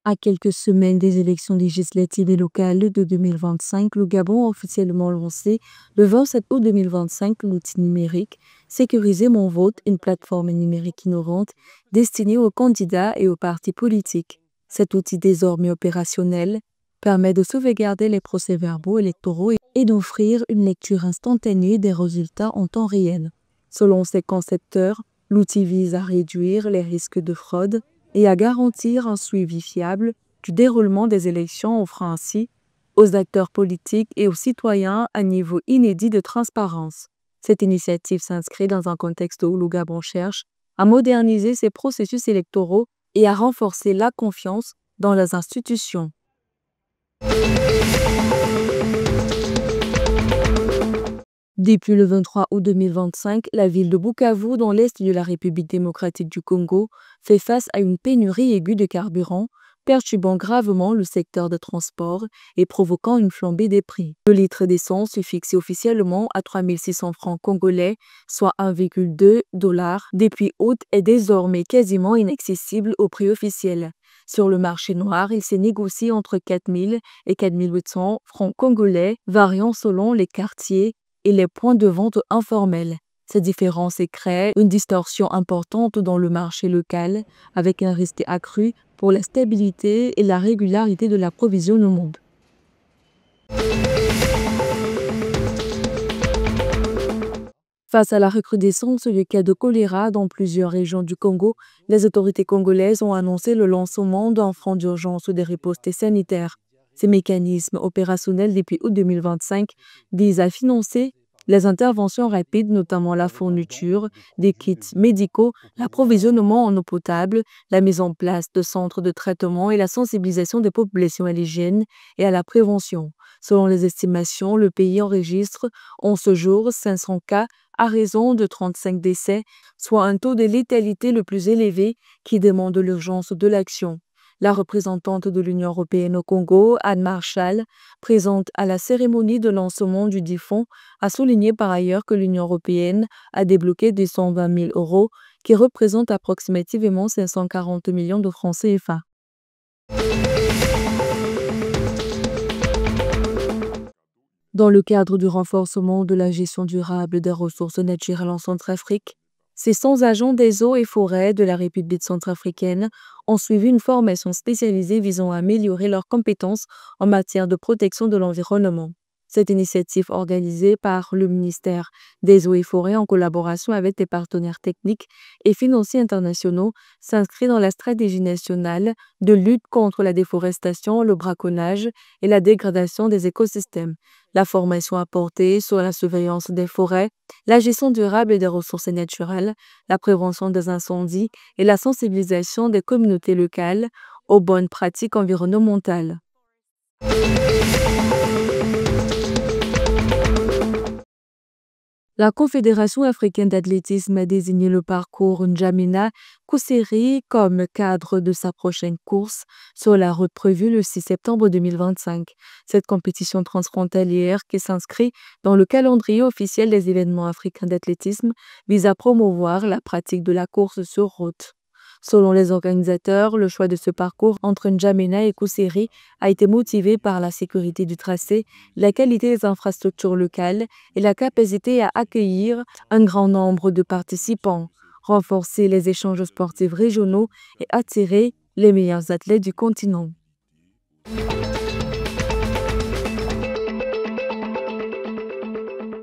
À quelques semaines des élections législatives et locales de 2025, le Gabon a officiellement lancé le 27 août 2025 l'outil numérique Sécuriser mon vote, une plateforme numérique innovante destinée aux candidats et aux partis politiques. Cet outil désormais opérationnel permet de sauvegarder les procès-verbaux électoraux et d'offrir une lecture instantanée des résultats en temps réel. Selon ses concepteurs, l'outil vise à réduire les risques de fraude et à garantir un suivi fiable du déroulement des élections, offrant ainsi aux acteurs politiques et aux citoyens un niveau inédit de transparence. Cette initiative s'inscrit dans un contexte où le Gabon cherche à moderniser ses processus électoraux et à renforcer la confiance dans les institutions. Depuis le 23 août 2025, la ville de Bukavu, dans l'est de la République démocratique du Congo, fait face à une pénurie aiguë de carburant, perturbant gravement le secteur de transport et provoquant une flambée des prix. Le litre d'essence est fixé officiellement à 3 600 francs congolais, soit 1,2 $, depuis août est désormais quasiment inaccessible au prix officiel. Sur le marché noir, il s'est négocié entre 4 000 et 4 800 francs congolais, variant selon les quartiers et les points de vente informels. Ces différences créent une distorsion importante dans le marché local, avec un risque accru pour la stabilité et la régularité de l'approvisionnement. Face à la recrudescence du cas de choléra dans plusieurs régions du Congo, les autorités congolaises ont annoncé le lancement d'un fonds d'urgence des ripostes sanitaires. Ces mécanismes opérationnels depuis août 2025 visent à financer les interventions rapides, notamment la fourniture des kits médicaux, l'approvisionnement en eau potable, la mise en place de centres de traitement et la sensibilisation des populations à l'hygiène et à la prévention. Selon les estimations, le pays enregistre en ce jour 500 cas à raison de 35 décès, soit un taux de létalité le plus élevé qui demande l'urgence de l'action. La représentante de l'Union européenne au Congo, Anne Marshall, présente à la cérémonie de lancement du dit fonds, a souligné par ailleurs que l'Union européenne a débloqué 220 000 €, qui représentent approximativement 540 millions de francs CFA. Dans le cadre du renforcement de la gestion durable des ressources naturelles en Centrafrique, ces 100 agents des eaux et forêts de la République centrafricaine ont suivi une formation spécialisée visant à améliorer leurs compétences en matière de protection de l'environnement. Cette initiative organisée par le ministère des Eaux et Forêts en collaboration avec des partenaires techniques et financiers internationaux s'inscrit dans la stratégie nationale de lutte contre la déforestation, le braconnage et la dégradation des écosystèmes. La formation a porté sur la surveillance des forêts, la gestion durable des ressources naturelles, la prévention des incendies et la sensibilisation des communautés locales aux bonnes pratiques environnementales. La Confédération africaine d'athlétisme a désigné le parcours N'Djamena Coulibaly comme cadre de sa prochaine course sur la route prévue le 6 septembre 2025. Cette compétition transfrontalière qui s'inscrit dans le calendrier officiel des événements africains d'athlétisme vise à promouvoir la pratique de la course sur route. Selon les organisateurs, le choix de ce parcours entre N'Djamena et Coulibaly a été motivé par la sécurité du tracé, la qualité des infrastructures locales et la capacité à accueillir un grand nombre de participants, renforcer les échanges sportifs régionaux et attirer les meilleurs athlètes du continent.